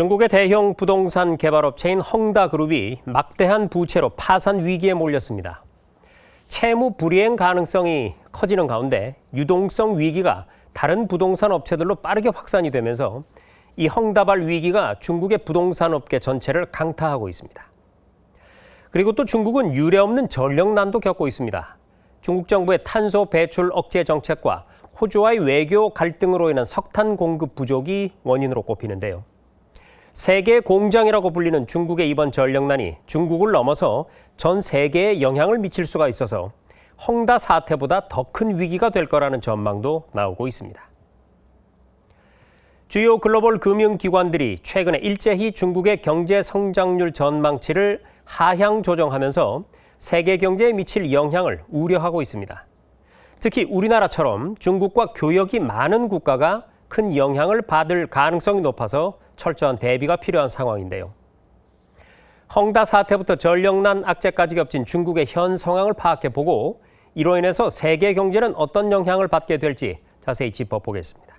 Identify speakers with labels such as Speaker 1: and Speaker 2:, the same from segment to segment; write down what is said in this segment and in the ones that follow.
Speaker 1: 중국의 대형 부동산 개발업체인 헝다그룹이 막대한 부채로 파산 위기에 몰렸습니다. 채무 불이행 가능성이 커지는 가운데 유동성 위기가 다른 부동산 업체들로 빠르게 확산이 되면서 이 헝다발 위기가 중국의 부동산 업계 전체를 강타하고 있습니다. 그리고 또 중국은 유례없는 전력난도 겪고 있습니다. 중국 정부의 탄소 배출 억제 정책과 호주와의 외교 갈등으로 인한 석탄 공급 부족이 원인으로 꼽히는데요. 세계 공장이라고 불리는 중국의 이번 전력난이 중국을 넘어서 전 세계에 영향을 미칠 수가 있어서 헝다 사태보다 더 큰 위기가 될 거라는 전망도 나오고 있습니다. 주요 글로벌 금융기관들이 최근에 일제히 중국의 경제 성장률 전망치를 하향 조정하면서 세계 경제에 미칠 영향을 우려하고 있습니다. 특히 우리나라처럼 중국과 교역이 많은 국가가 큰 영향을 받을 가능성이 높아서 철저한 대비가 필요한 상황인데요. 헝다 사태부터 전력난 악재까지 겹친 중국의 현 상황을 파악해보고 이로 인해서 세계 경제는 어떤 영향을 받게 될지 자세히 짚어보겠습니다.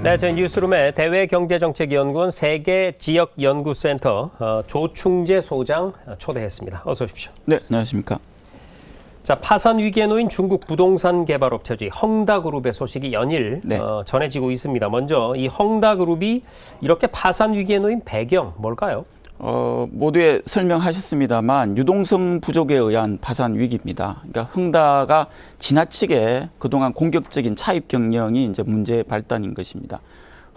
Speaker 1: 네, 저희 뉴스룸의 대외경제정책연구원 세계지역연구센터 조충재 소장 초대했습니다. 어서 오십시오.
Speaker 2: 네, 안녕하십니까.
Speaker 1: 자, 파산 위기에 놓인 중국 부동산 개발업체지 헝다그룹의 소식이 연일 전해지고 있습니다. 먼저 이 헝다그룹이 이렇게 파산 위기에 놓인 배경 뭘까요?
Speaker 2: 모두에 설명하셨습니다만 유동성 부족에 의한 파산 위기입니다. 그러니까 헝다가 지나치게 그동안 공격적인 차입 경영이 이제 문제의 발단인 것입니다.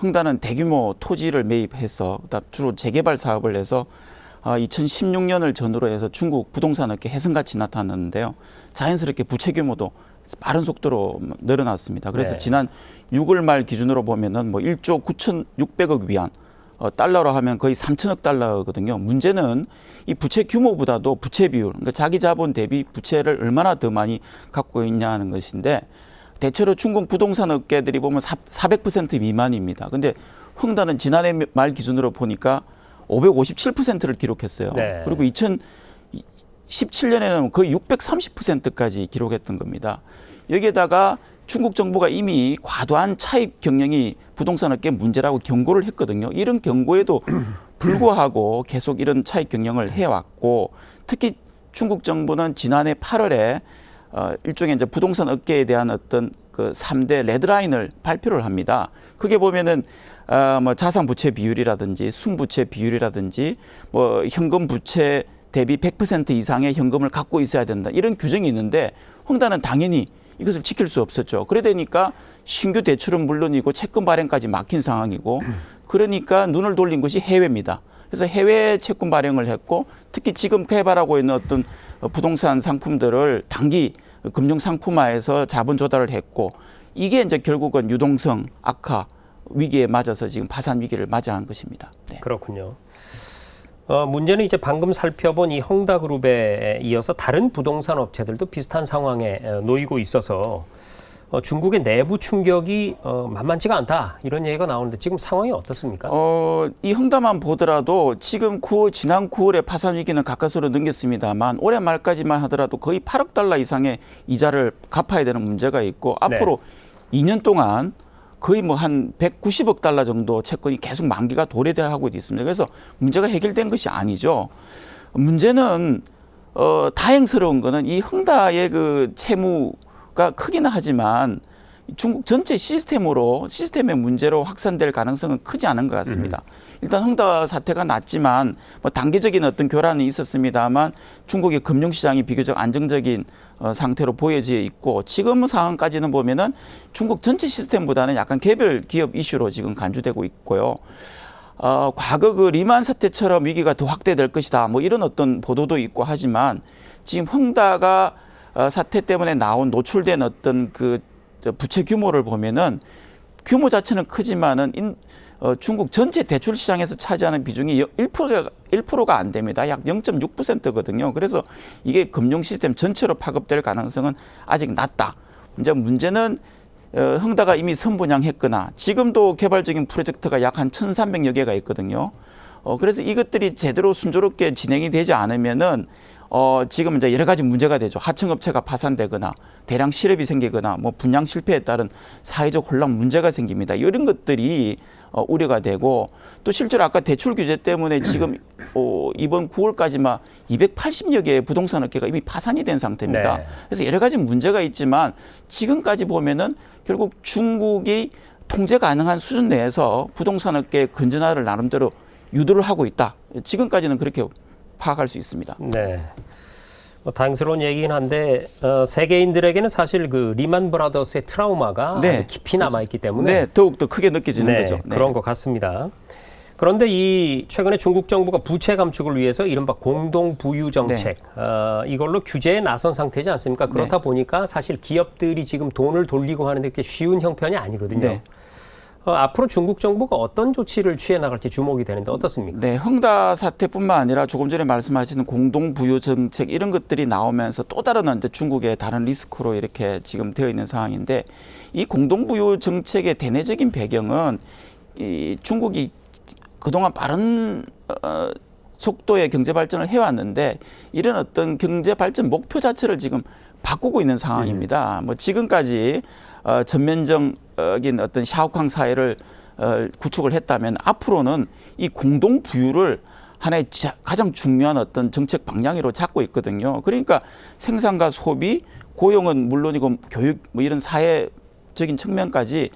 Speaker 2: 헝다는 대규모 토지를 매입해서 주로 재개발 사업을 해서 2016년을 전후로 해서 중국 부동산업계 혜성같이 나타났는데요. 자연스럽게 부채 규모도 빠른 속도로 늘어났습니다. 그래서 지난 6월 말 기준으로 보면은 1조 9,600억 위안 달러로 하면 거의 3천억 달러거든요. 문제는 이 부채 규모보다도 부채 비율, 그러니까 자기 자본 대비 부채를 얼마나 더 많이 갖고 있냐는 것인데 대체로 중국 부동산 업계들이 보면 400% 미만입니다. 근데 헝다는 지난해 말 기준으로 보니까 557%를 기록했어요. 네. 그리고 2017년에는 거의 630%까지 기록했던 겁니다. 여기에다가 중국 정부가 이미 과도한 차입 경영이 부동산업계 문제라고 경고를 했거든요. 이런 경고에도 불구하고 계속 이런 차입 경영을 해왔고 특히 중국 정부는 지난해 8월에 일종의 이제 부동산 업계에 대한 어떤 그 3대 레드라인을 발표를 합니다. 그게 보면은 자산 부채 비율이라든지 순부채 비율이라든지 현금 부채 대비 100% 이상의 현금을 갖고 있어야 된다. 이런 규정이 있는데 헝다는 당연히 이것을 지킬 수 없었죠. 그래 되니까 신규 대출은 물론이고 채권 발행까지 막힌 상황이고 그러니까 눈을 돌린 것이 해외입니다. 그래서 해외 채권 발행을 했고 특히 지금 개발하고 있는 어떤 부동산 상품들을 단기 금융 상품화해서 자본 조달을 했고 이게 이제 결국은 유동성 악화 위기에 맞아서 지금 파산 위기를 맞이한 것입니다. 네.
Speaker 1: 그렇군요. 문제는 이제 방금 살펴본 이 헝다그룹에 이어서 다른 부동산 업체들도 비슷한 상황에 놓이고 있어서 중국의 내부 충격이 만만치가 않다 이런 얘기가 나오는데 지금 상황이 어떻습니까?
Speaker 2: 이 헝다만 보더라도 지난 9월에 파산 위기는 가까스로 넘겼습니다만 올해 말까지만 하더라도 거의 8억 달러 이상의 이자를 갚아야 되는 문제가 있고 앞으로 2년 동안 거의 한 190억 달러 정도 채권이 계속 만기가 도래하고 있습니다. 그래서 문제가 해결된 것이 아니죠. 문제는 다행스러운 거는 이 헝다의 그 채무가 크기는 하지만 중국 전체 시스템의 문제로 확산될 가능성은 크지 않은 것 같습니다. 일단 헝다 사태가 났지만 단계적인 어떤 교란이 있었습니다만 중국의 금융시장이 비교적 안정적인 상태로 보여져 있고 지금 상황까지는 보면은 중국 전체 시스템보다는 약간 개별 기업 이슈로 지금 간주되고 있고요. 과거 그 리만 사태처럼 위기가 더 확대될 것이다. 이런 어떤 보도도 있고 하지만 지금 헝다가 사태 때문에 노출된 어떤 그 부채 규모를 보면은 규모 자체는 크지만은 중국 전체 대출 시장에서 차지하는 비중이 1%가 안 됩니다. 약 0.6%거든요. 그래서 이게 금융 시스템 전체로 파급될 가능성은 아직 낮다. 이제 문제는 흥다가 이미 선분양했거나 지금도 개발적인 프로젝트가 약 한 1,300여 개가 있거든요. 그래서 이것들이 제대로 순조롭게 진행이 되지 않으면은 지금 이제 여러 가지 문제가 되죠. 하청업체가 파산되거나 대량 실업이 생기거나 뭐 분양 실패에 따른 사회적 혼란 문제가 생깁니다. 이런 것들이 우려가 되고 또 실제로 아까 대출 규제 때문에 지금 이번 9월까지만 280여 개의 부동산 업계가 이미 파산이 된 상태입니다.
Speaker 1: 네.
Speaker 2: 그래서 여러 가지 문제가 있지만 지금까지 보면은 결국 중국이 통제 가능한 수준 내에서 부동산 업계의 건전화를 나름대로 유도를 하고 있다. 지금까지는 그렇게 파악할 수 있습니다.
Speaker 1: 네. 다행스러운 얘기긴 한데 세계인들에게는 사실 그 리만 브라더스의 트라우마가 아주 깊이 남아 있기 때문에
Speaker 2: 더욱 더 크게 느껴지는 거죠.
Speaker 1: 그런 것 같습니다. 그런데 이 최근에 중국 정부가 부채 감축을 위해서 이른바 공동 부유 정책 이걸로 규제에 나선 상태지 않습니까? 그렇다 보니까 사실 기업들이 지금 돈을 돌리고 하는데 그게 쉬운 형편이 아니거든요. 앞으로 중국 정부가 어떤 조치를 취해 나갈지 주목이 되는데 어떻습니까?
Speaker 2: 네, 흥다 사태뿐만 아니라 조금 전에 말씀하신 공동 부유 정책 이런 것들이 나오면서 또 다른 이제 중국의 다른 리스크로 이렇게 지금 되어 있는 상황인데 이 공동 부유 정책의 대내적인 배경은 이 중국이 그동안 빠른 속도의 경제 발전을 해왔는데 이런 어떤 경제 발전 목표 자체를 지금 바꾸고 있는 상황입니다. 뭐 지금까지 전면적인 어떤 샤오캉 사회를 구축을 했다면 앞으로는 이 공동 부유를 하나의 가장 중요한 어떤 정책 방향으로 잡고 있거든요. 그러니까 생산과 소비, 고용은 물론이고 교육 뭐 이런 사회적인 측면까지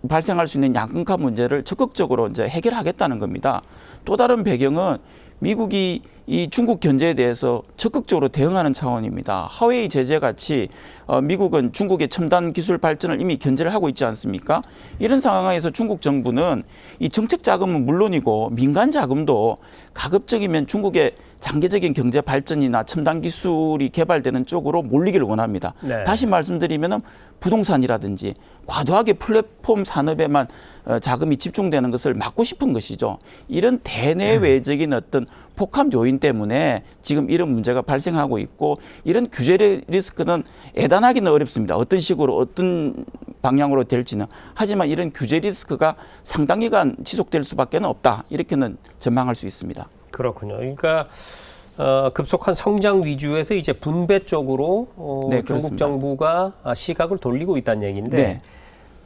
Speaker 2: 발생할 수 있는 양극화 문제를 적극적으로 이제 해결하겠다는 겁니다. 또 다른 배경은 미국이 이 중국 견제에 대해서 적극적으로 대응하는 차원입니다. 하웨이 제재 같이 미국은 중국의 첨단 기술 발전을 이미 견제를 하고 있지 않습니까? 이런 상황에서 중국 정부는 이 정책 자금은 물론이고 민간 자금도 가급적이면 중국의 장기적인 경제 발전이나 첨단 기술이 개발되는 쪽으로 몰리기를 원합니다.
Speaker 1: 네.
Speaker 2: 다시 말씀드리면은 부동산이라든지 과도하게 플랫폼 산업에만 자금이 집중되는 것을 막고 싶은 것이죠. 이런 대내외적인 어떤 복합 요인 때문에 지금 이런 문제가 발생하고 있고 이런 규제 리스크는 예단하기는 어렵습니다. 어떤 식으로 어떤 방향으로 될지는. 하지만 이런 규제 리스크가 상당 기간 지속될 수밖에 없다. 이렇게는 전망할 수 있습니다.
Speaker 1: 그렇군요. 그러니까 급속한 성장 위주에서 이제 분배 쪽으로
Speaker 2: 네,
Speaker 1: 중국
Speaker 2: 그렇습니다.
Speaker 1: 정부가 시각을 돌리고 있다는 얘기인데
Speaker 2: 네.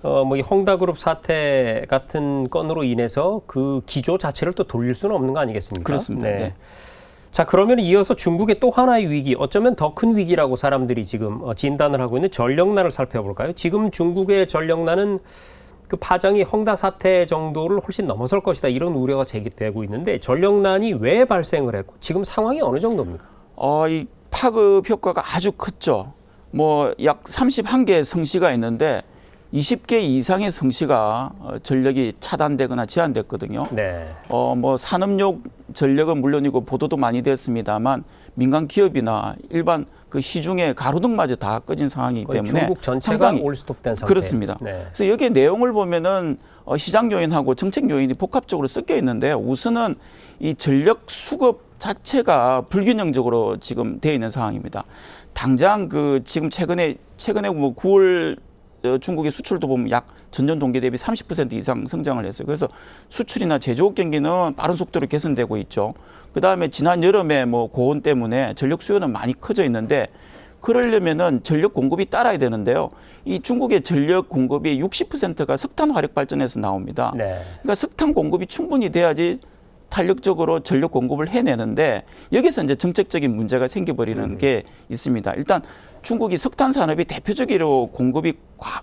Speaker 1: 뭐 이 홍다그룹 사태 같은 건으로 인해서 그 기조 자체를 또 돌릴 수는 없는 거 아니겠습니까?
Speaker 2: 그렇습니다. 네.
Speaker 1: 자, 그러면 이어서 중국의 또 하나의 위기, 어쩌면 더 큰 위기라고 사람들이 지금 진단을 하고 있는 전력난을 살펴볼까요? 지금 중국의 전력난은 그 파장이 홍다 사태 정도를 훨씬 넘어설 것이다 이런 우려가 제기되고 있는데 전력난이 왜 발생을 했고 지금 상황이 어느 정도입니까?
Speaker 2: 이 파급 효과가 아주 컸죠. 뭐 약 31개 성시가 있는데 20개 이상의 성시가 전력이 차단되거나 제한됐거든요.
Speaker 1: 네.
Speaker 2: 뭐 산업용 전력은 물론이고 보도도 많이 됐습니다만 민간 기업이나 일반 그 시중의 가로등마저 다 꺼진 상황이기 때문에
Speaker 1: 중국 전체가
Speaker 2: 상당히
Speaker 1: 올스톱된 상태.
Speaker 2: 그렇습니다.
Speaker 1: 네.
Speaker 2: 그래서 여기에 내용을 보면은 시장 요인하고 정책 요인이 복합적으로 섞여 있는데 우선은 이 전력 수급 자체가 불균형적으로 지금 되어 있는 상황입니다. 당장 그 지금 최근에 뭐 9월 중국의 수출도 보면 약 전년 동기 대비 30% 이상 성장을 했어요. 그래서 수출이나 제조업 경기는 빠른 속도로 개선되고 있죠. 그다음에 지난 여름에 뭐 고온 때문에 전력 수요는 많이 커져 있는데 그러려면은 전력 공급이 따라야 되는데요. 이 중국의 전력 공급이 60%가 석탄 화력 발전에서 나옵니다.
Speaker 1: 네.
Speaker 2: 그러니까 석탄 공급이 충분히 돼야지 탄력적으로 전력 공급을 해내는데 여기서 이제 정책적인 문제가 생겨버리는 게 있습니다. 일단 중국이 석탄 산업이 대표적으로 공급이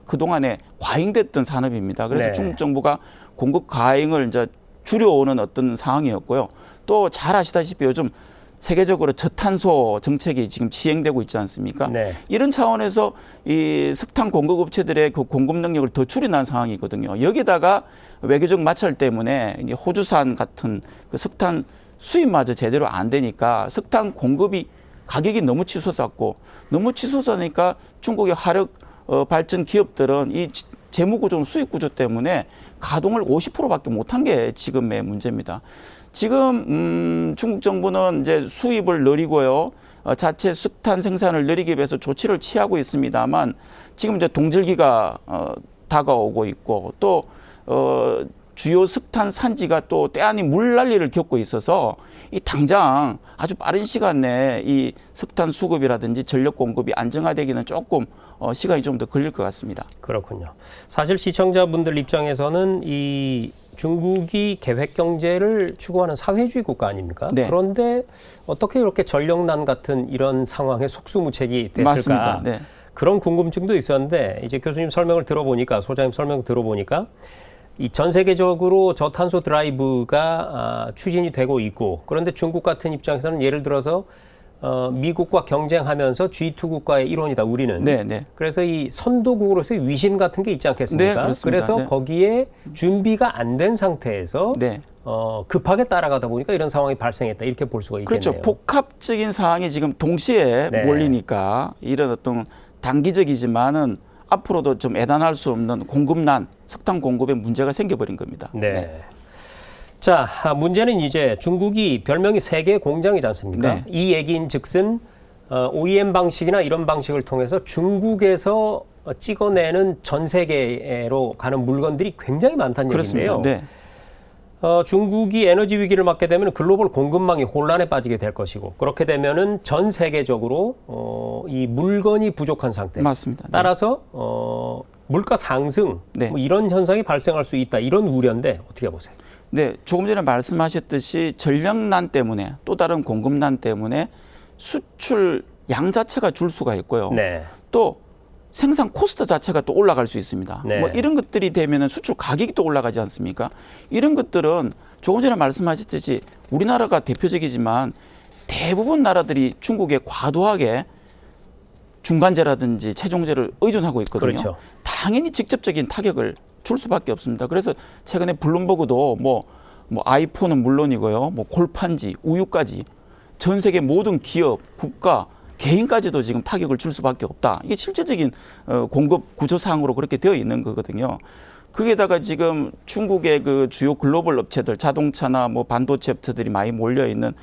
Speaker 2: 그동안에 과잉됐던 산업입니다. 그래서
Speaker 1: 네.
Speaker 2: 중국 정부가 공급 과잉을 이제 줄여오는 어떤 상황이었고요. 또 잘 아시다시피 요즘 세계적으로 저탄소 정책이 지금 시행되고 있지 않습니까?
Speaker 1: 네.
Speaker 2: 이런 차원에서 이 석탄 공급 업체들의 그 공급 능력을 더 줄여난 상황이거든요. 여기다가 외교적 마찰 때문에 이제 호주산 같은 그 석탄 수입마저 제대로 안 되니까 석탄 공급이 가격이 너무 치솟았고 너무 치솟으니까 중국의 화력 발전 기업들은 이 재무 구조, 수익 구조 때문에 가동을 50%밖에 못한 게 지금의 문제입니다. 지금 중국 정부는 이제 수입을 늘리고요. 자체 석탄 생산을 늘리기 위해서 조치를 취하고 있습니다만 지금 이제 동절기가 다가오고 있고 또 주요 석탄 산지가 또 때 아닌 물난리를 겪고 있어서 이 당장 아주 빠른 시간 내에 이 석탄 수급이라든지 전력 공급이 안정화되기는 조금 시간이 좀 더 걸릴 것 같습니다.
Speaker 1: 그렇군요. 사실 시청자분들 입장에서는 이 중국이 계획 경제를 추구하는 사회주의 국가 아닙니까?
Speaker 2: 네.
Speaker 1: 그런데 어떻게 이렇게 전력난 같은 이런 상황에 속수무책이 됐을까?
Speaker 2: 맞습니다. 네.
Speaker 1: 그런 궁금증도 있었는데 이제 교수님 설명을 들어보니까 소장님 설명 들어보니까 이 전 세계적으로 저탄소 드라이브가 추진이 되고 있고 그런데 중국 같은 입장에서는 예를 들어서 미국과 경쟁하면서 G2 국가의 일원이다 우리는.
Speaker 2: 네, 네.
Speaker 1: 그래서 이 선도국으로서의 위신 같은 게 있지 않겠습니까?
Speaker 2: 네, 그렇습니다.
Speaker 1: 그래서
Speaker 2: 네.
Speaker 1: 거기에 준비가 안 된 상태에서
Speaker 2: 네.
Speaker 1: 급하게 따라가다 보니까 이런 상황이 발생했다 이렇게 볼 수가 있겠네요.
Speaker 2: 그렇죠. 복합적인 상황이 지금 동시에
Speaker 1: 네.
Speaker 2: 몰리니까 이런 어떤 단기적이지만은 앞으로도 좀 예단할 수 없는 공급난, 석탄 공급에 문제가 생겨버린 겁니다.
Speaker 1: 네. 자, 문제는 이제 중국이 별명이 세계 공장이지 않습니까?
Speaker 2: 네.
Speaker 1: 이 얘기인즉슨 OEM 방식이나 이런 방식을 통해서 중국에서 찍어내는 전 세계로 가는 물건들이 굉장히 많다는
Speaker 2: 그렇습니다.
Speaker 1: 얘기인데요.
Speaker 2: 네.
Speaker 1: 중국이 에너지 위기를 맞게 되면 글로벌 공급망이 혼란에 빠지게 될 것이고 그렇게 되면은 전 세계적으로 이 물건이 부족한 상태.
Speaker 2: 맞습니다. 네.
Speaker 1: 따라서 물가 상승
Speaker 2: 네.
Speaker 1: 뭐 이런 현상이 발생할 수 있다 이런 우려인데 어떻게 보세요?
Speaker 2: 네, 조금 전에 말씀하셨듯이 전력난 때문에 또 다른 공급난 때문에 수출 양 자체가 줄 수가 있고요.
Speaker 1: 네.
Speaker 2: 또 생산 코스트 자체가 또 올라갈 수 있습니다.
Speaker 1: 네.
Speaker 2: 뭐 이런 것들이 되면은 수출 가격이 또 올라가지 않습니까? 이런 것들은 조금 전에 말씀하셨듯이 우리나라가 대표적이지만 대부분 나라들이 중국에 과도하게 중간재라든지 최종재를 의존하고 있거든요.
Speaker 1: 그렇죠.
Speaker 2: 당연히 직접적인 타격을 줄 수밖에 없습니다. 그래서 최근에 블룸버그도 뭐 아이폰은 물론이고요, 뭐 골판지, 우유까지 전 세계 모든 기업, 국가, 개인까지도 지금 타격을 줄 수밖에 없다. 이게 실제적인 공급 구조상으로 그렇게 되어 있는 거거든요. 거기에다가 지금 중국의 그 주요 글로벌 업체들, 자동차나 뭐 반도체 업체들이 많이 몰려 있는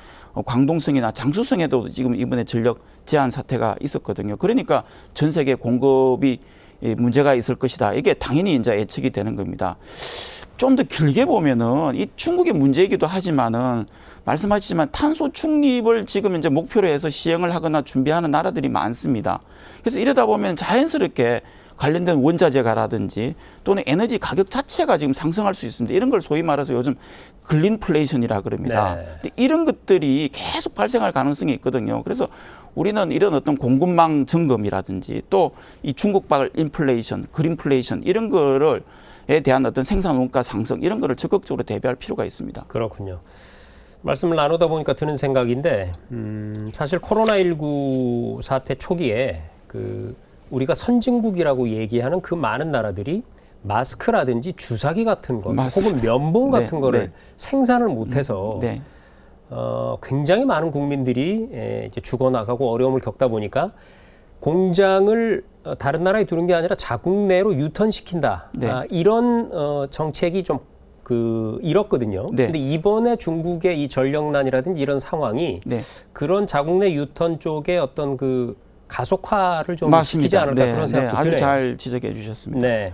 Speaker 2: 광동성이나 장수성에도 지금 이번에 전력 제한 사태가 있었거든요. 그러니까 전 세계 공급이 문제가 있을 것이다. 이게 당연히 이제 예측이 되는 겁니다. 좀 더 길게 보면은 이 중국의 문제이기도 하지만은 말씀하시지만 탄소 중립을 지금 이제 목표로 해서 시행을 하거나 준비하는 나라들이 많습니다. 그래서 이러다 보면 자연스럽게 관련된 원자재가라든지 또는 에너지 가격 자체가 지금 상승할 수 있습니다. 이런 걸 소위 말해서 요즘 글린플레이션이라 그럽니다.
Speaker 1: 네.
Speaker 2: 근데 이런 것들이 계속 발생할 가능성이 있거든요. 그래서 우리는 이런 어떤 공급망 점검이라든지 또 이 중국발 인플레이션, 그린플레이션 이런 거를 에 대한 어떤 생산 원가 상승 이런 거를 적극적으로 대비할 필요가 있습니다.
Speaker 1: 그렇군요. 말씀을 나누다 보니까 드는 생각인데 사실 코로나19 사태 초기에 그 우리가 선진국이라고 얘기하는 그 많은 나라들이 마스크라든지 주사기 같은 거
Speaker 2: 맞습니다.
Speaker 1: 혹은 면봉 같은
Speaker 2: 네,
Speaker 1: 거를
Speaker 2: 네.
Speaker 1: 생산을 못해서
Speaker 2: 네.
Speaker 1: 굉장히 많은 국민들이 이제 죽어나가고 어려움을 겪다 보니까 공장을 다른 나라에 두는 게 아니라 자국 내로 유턴시킨다.
Speaker 2: 네.
Speaker 1: 이런 정책이 좀 이렇거든요.
Speaker 2: 네.
Speaker 1: 근데 이번에 중국의 이 전력난이라든지 이런 상황이
Speaker 2: 네.
Speaker 1: 그런 자국 내 유턴 쪽에 어떤 그 가속화를 좀
Speaker 2: 맞습니다.
Speaker 1: 시키지 않을까
Speaker 2: 네,
Speaker 1: 그런 생각도
Speaker 2: 아주
Speaker 1: 드네요.
Speaker 2: 잘 지적해 주셨습니다.
Speaker 1: 네.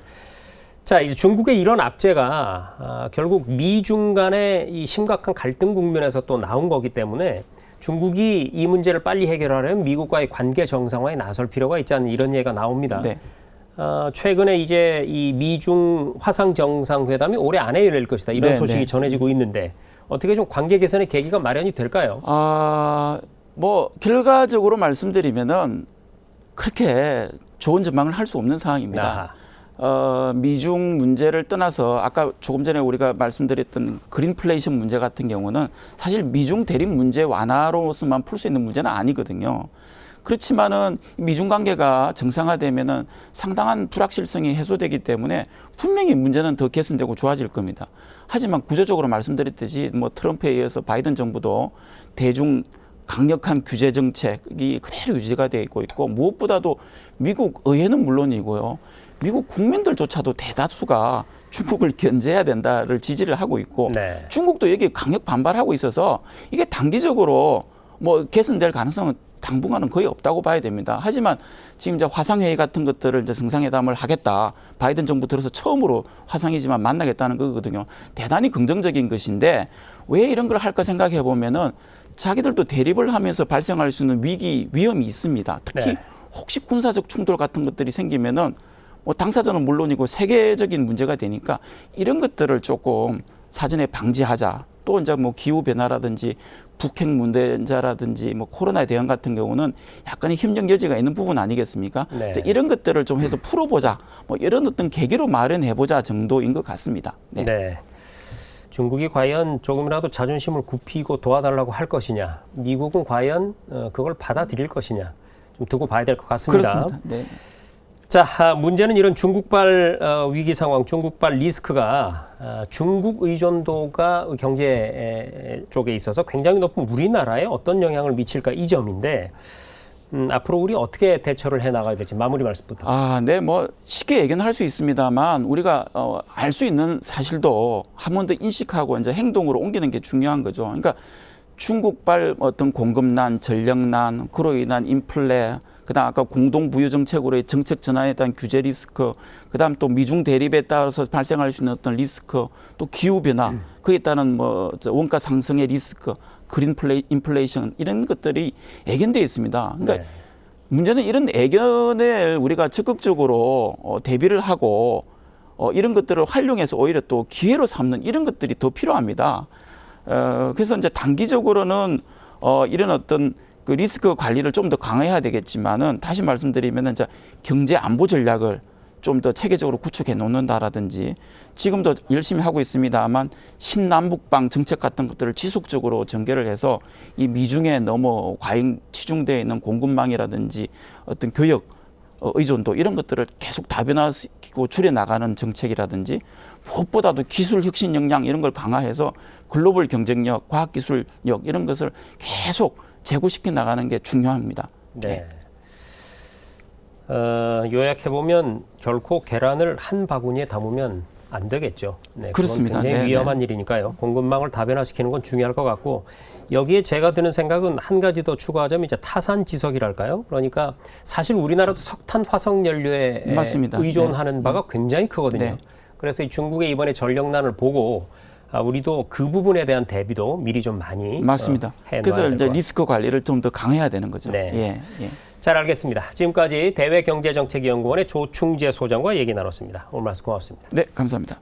Speaker 1: 자, 이제 중국의 이런 악재가 결국 미중 간의 이 심각한 갈등 국면에서 또 나온 거기 때문에 중국이 이 문제를 빨리 해결하려면 미국과의 관계 정상화에 나설 필요가 있지 않는 이런 얘기가 나옵니다.
Speaker 2: 네.
Speaker 1: 최근에 이제 이 미중 화상 정상회담이 올해 안에 열릴 것이다. 이런
Speaker 2: 네,
Speaker 1: 소식이
Speaker 2: 네.
Speaker 1: 전해지고 있는데 어떻게 좀 관계 개선의 계기가 마련이 될까요?
Speaker 2: 뭐 결과적으로 말씀드리면은 그렇게 좋은 전망을 할 수 없는 상황입니다. 미중 문제를 떠나서 아까 조금 전에 우리가 말씀드렸던 그린플레이션 문제 같은 경우는 사실 미중 대립 문제 완화로서만 풀 수 있는 문제는 아니거든요. 그렇지만은 미중 관계가 정상화되면은 상당한 불확실성이 해소되기 때문에 분명히 문제는 더 개선되고 좋아질 겁니다. 하지만 구조적으로 말씀드렸듯이 뭐 트럼프에 의해서 바이든 정부도 대중 강력한 규제 정책이 그대로 유지가 되고 있고 무엇보다도 미국 의회는 물론이고요. 미국 국민들조차도 대다수가 중국을 견제해야 된다를 지지를 하고 있고
Speaker 1: 네.
Speaker 2: 중국도 여기 강력 반발하고 있어서 이게 단기적으로 뭐 개선될 가능성은 당분간은 거의 없다고 봐야 됩니다. 하지만 지금 이제 화상회의 같은 것들을 이제 정상회담을 하겠다. 바이든 정부 들어서 처음으로 화상이지만 만나겠다는 거거든요. 대단히 긍정적인 것인데 왜 이런 걸 할까 생각해 보면은 자기들도 대립을 하면서 발생할 수 있는 위험이 있습니다. 특히
Speaker 1: 네.
Speaker 2: 혹시 군사적 충돌 같은 것들이 생기면은 뭐 당사자는 물론이고 세계적인 문제가 되니까 이런 것들을 조금 사전에 방지하자. 또 이제 뭐 기후 변화라든지 북핵 문제라든지 뭐 코로나 대응 같은 경우는 약간의 협력 여지가 있는 부분 아니겠습니까?
Speaker 1: 네.
Speaker 2: 이런 것들을 좀 해서 풀어보자. 뭐 이런 어떤 계기로 마련해보자 정도인 것 같습니다. 네.
Speaker 1: 네. 중국이 과연 조금이라도 자존심을 굽히고 도와달라고 할 것이냐, 미국은 과연 그걸 받아들일 것이냐, 좀 두고 봐야 될 것 같습니다.
Speaker 2: 그렇습니다. 네.
Speaker 1: 자, 문제는 이런 중국발 위기 상황, 중국발 리스크가 중국 의존도가 경제 쪽에 있어서 굉장히 높은 우리나라에 어떤 영향을 미칠까 이 점인데 앞으로 우리 어떻게 대처를 해 나가야 될지 마무리 말씀부터.
Speaker 2: 네, 뭐 쉽게 얘기는 할 수 있습니다만 우리가 알 수 있는 사실도 한 번 더 인식하고 이제 행동으로 옮기는 게 중요한 거죠. 그러니까 중국발 어떤 공급난, 전력난, 그로 인한 인플레, 그다음 아까 공동부유 정책으로의 정책 전환에 대한 규제 리스크, 그다음 또 미중 대립에 따라서 발생할 수 있는 어떤 리스크, 또 기후 변화, 그에 따른 뭐 원가 상승의 리스크, 그린 인플레이션 이런 것들이 애견돼 있습니다. 그러니까
Speaker 1: 네.
Speaker 2: 문제는 이런 애견을 우리가 적극적으로 대비를 하고 이런 것들을 활용해서 오히려 또 기회로 삼는 이런 것들이 더 필요합니다. 그래서 이제 단기적으로는 이런 어떤 그 리스크 관리를 좀 더 강화해야 되겠지만은 다시 말씀드리면은 이제 경제 안보 전략을 좀 더 체계적으로 구축해 놓는다라든지 지금도 열심히 하고 있습니다만 신남북방 정책 같은 것들을 지속적으로 전개를 해서 이 미중에 너무 과잉 치중되어 있는 공급망이라든지 어떤 교역 의존도 이런 것들을 계속 다변화시키고 줄여나가는 정책이라든지 무엇보다도 기술 혁신 역량 이런 걸 강화해서 글로벌 경쟁력, 과학기술력 이런 것을 계속 제고시켜 나가는 게 중요합니다.
Speaker 1: 네. 요약해보면 결코 계란을 한 바구니에 담으면 안 되겠죠. 네,
Speaker 2: 그렇습니다.
Speaker 1: 그건 굉장히
Speaker 2: 네네.
Speaker 1: 위험한 일이니까요. 공급망을 다변화시키는 건 중요할 것 같고 여기에 제가 드는 생각은 한 가지 더 추가하자면 이제 타산지석이랄까요? 그러니까 사실 우리나라도 석탄 화석 연료에
Speaker 2: 맞습니다.
Speaker 1: 의존하는
Speaker 2: 네.
Speaker 1: 바가 굉장히 크거든요.
Speaker 2: 네.
Speaker 1: 그래서 이 중국의 이번에 전력난을 보고 우리도 그 부분에 대한 대비도 미리 좀 많이
Speaker 2: 맞습니다.
Speaker 1: 해놔야
Speaker 2: 그래서
Speaker 1: 될
Speaker 2: 이제
Speaker 1: 것
Speaker 2: 리스크 관리를 좀 더 강해야 되는 거죠.
Speaker 1: 네.
Speaker 2: 예.
Speaker 1: 잘 알겠습니다. 지금까지 대외경제정책연구원의 조충재 소장과 얘기 나눴습니다. 오늘 말씀 고맙습니다.
Speaker 2: 네, 감사합니다.